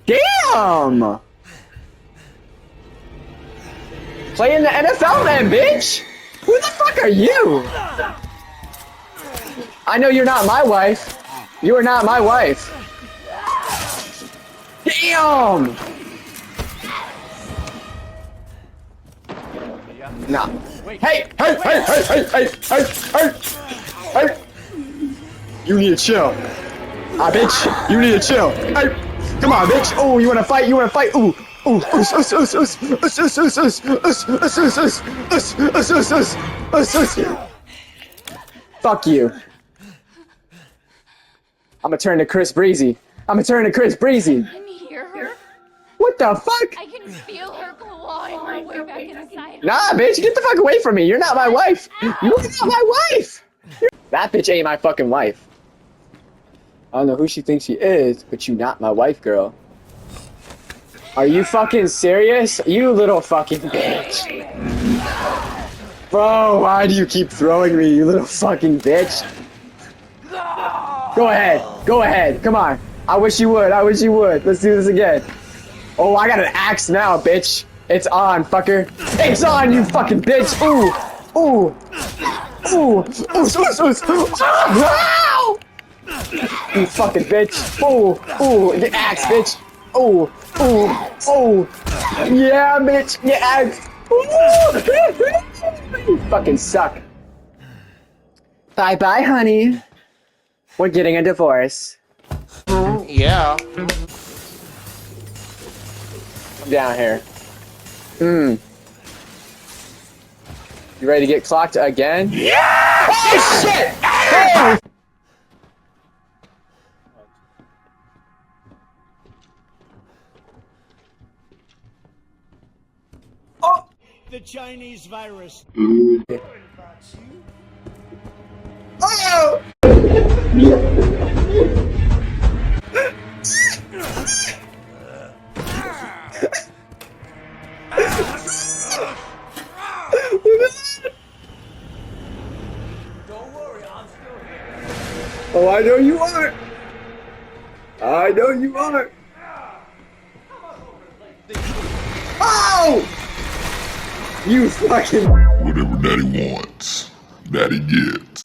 Damn! Playing the NFL, man, bitch! Who the fuck are you? I know you're not my wife. You are not my wife. Damn! Nah. Hey! Hey! You need to chill. Ah, bitch, you need to chill. Hey! Come on, bitch. Oh, you wanna fight? You wanna fight? Ooh. Ooh. Fuck you. I'ma turn to Chris Breezy. I'ma turn to Chris Breezy. I can hear her. What the fuck? I can feel her clawing her way back inside. Nah, bitch, get the fuck away from me. You're not my wife. You are not my wife. That bitch ain't my fucking wife. I don't know who she thinks she is, but you not my wife, girl. Are you fucking serious? You little fucking bitch. Bro, why do you keep throwing me, you little fucking bitch? Go ahead, come on. I wish you would. Let's do this again. Oh, I got an axe now, bitch. It's on, fucker. It's on, you fucking bitch. Ooh. Ow! You fucking bitch. Ooh, get axe, bitch. Ooh. Yeah, bitch, get axe. You fucking suck. Bye-bye, honey. We're getting a divorce. Yeah. Come down here. You ready to get clocked again? Yeah! Oh, shit! Hey! Oh! The Chinese virus. Oh! Don't worry, I'm still here. Oh, I know you are. I know you are. Oh! You fucking. Whatever Daddy wants, Daddy gets.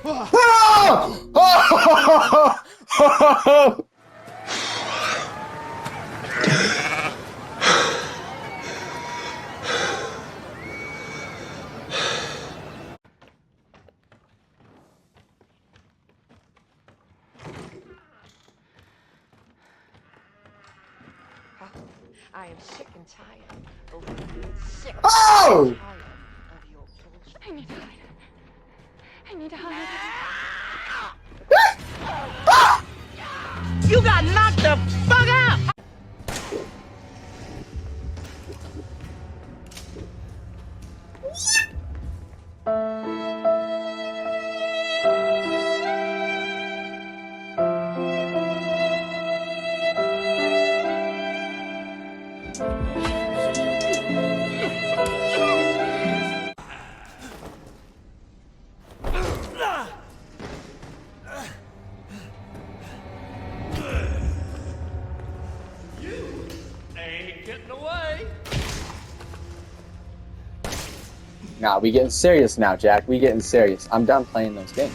Oh! I am sick and tired of being sick. Oh! And tired of your bullshit. I need to hide. I need to hide. You got knocked the fuck out! Nah, we getting serious now, Jack. We getting serious. I'm done playing those games.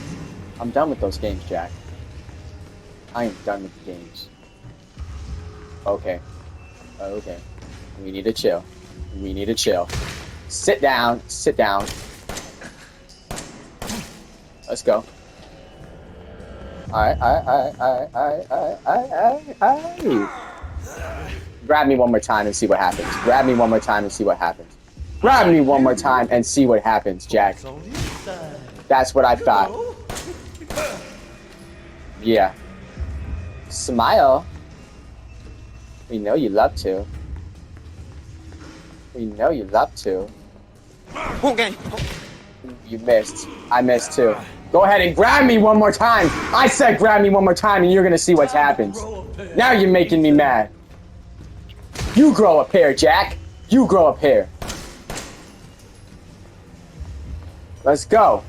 I'm done with those games, Jack. I am done with the games. Okay. Okay. We need to chill. We need to chill. Sit down. Sit down. Let's go. Alright. Grab me one more time and see what happens. Grab me one more time and see what happens. Grab me one more time and see what happens, Jack. That's what I thought. Yeah. Smile. We know you love to. We know you love to. Okay. You missed. I missed too. Go ahead and grab me one more time. I said grab me one more time and you're gonna see what happens. Now you're making me mad. You grow a pair, Jack. You grow a pair. Let's go.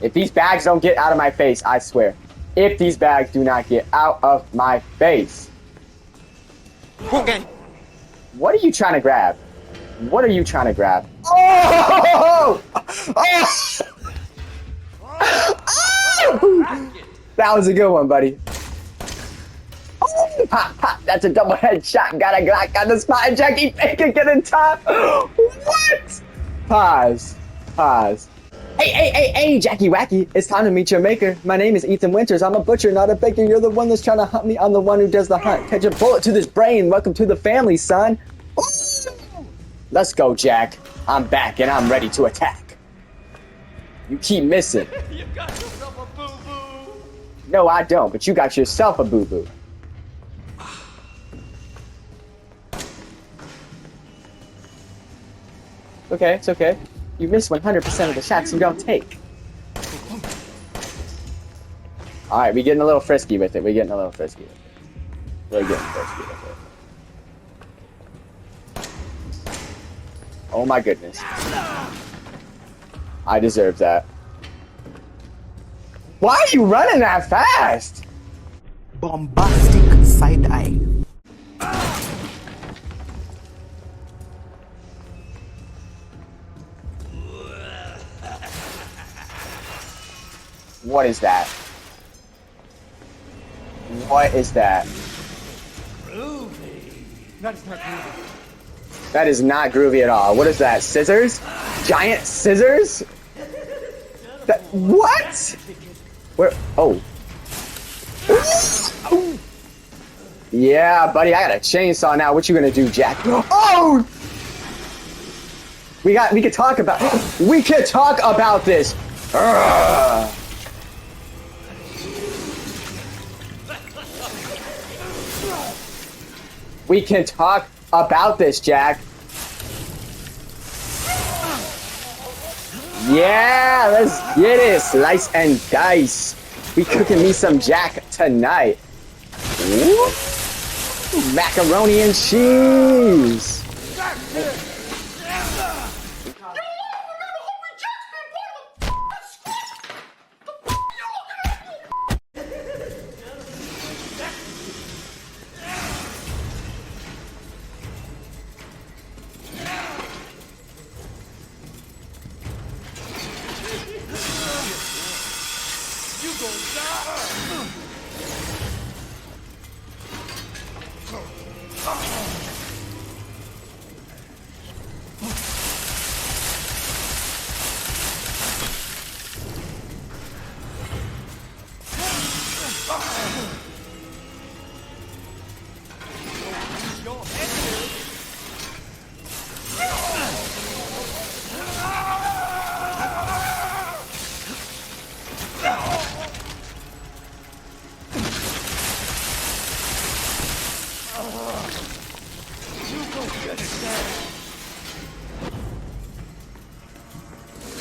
If these bags don't get out of my face, I swear. If these bags do not get out of my face. Okay. What are you trying to grab? What are you trying to grab? Oh! Oh! That was a good one, buddy. Oh, pop, pop. That's a double headshot. Got a Glock on the spot. And Jackie Bacon get in top. What? Pause. Pause. Hey, Jackie Wacky. It's time to meet your maker. My name is Ethan Winters. I'm a butcher, not a baker. You're the one that's trying to hunt me. I'm the one who does the hunt. Catch a bullet to this brain. Welcome to the family, son. Ooh. Let's go, Jack. I'm back and I'm ready to attack. You keep missing. You got yourself a boo-boo. No, I don't, but you got yourself a boo-boo. Okay, it's okay. You miss 100% of the shots you don't take. Alright, we're getting a little frisky with it. We're getting a little frisky with it. We're getting frisky with it. Oh my goodness. I deserve that. Why are you running that fast? Bombastic side eye. What is that? What is that? That's not groovy. That is not groovy at all. What is that? Scissors? Giant scissors? That, what? Where? Oh. Yeah, buddy, I got a chainsaw now. What you gonna do, Jack? Oh! We could talk about this. Urgh. We can talk about this, Jack. Yeah, let's get it. Slice and dice. We cooking me some Jack tonight. Woo. Macaroni and cheese.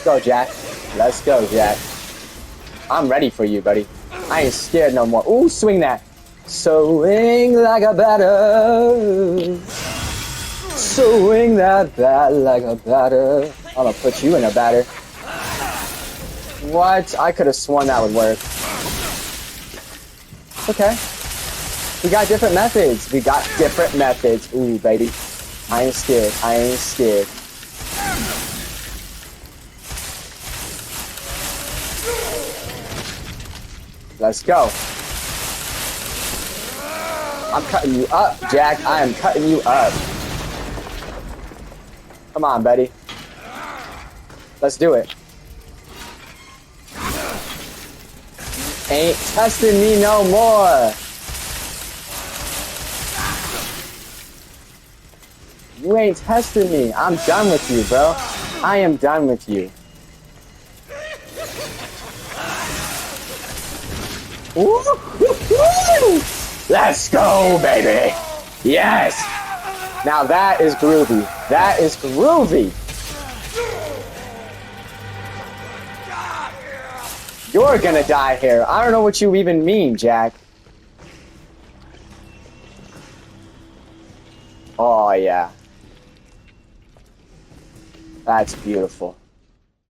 Let's go, Jack. Let's go, Jack. I'm ready for you, buddy. I ain't scared no more. Ooh, swing that. Swing like a batter. Swing that bat like a batter. I'm gonna put you in a batter. What? I could have sworn that would work. Okay. We got different methods. We got different methods. Ooh, baby. I ain't scared. I ain't scared. Let's go. I'm cutting you up, Jack. I am cutting you up. Come on, buddy. Let's do it. Ain't testing me no more. You ain't testing me. I'm done with you, bro. I am done with you. Ooh. Let's go, baby! Yes! Now that is groovy. That is groovy! You're gonna die here. I don't know what you even mean, Jack. Oh, yeah. That's beautiful.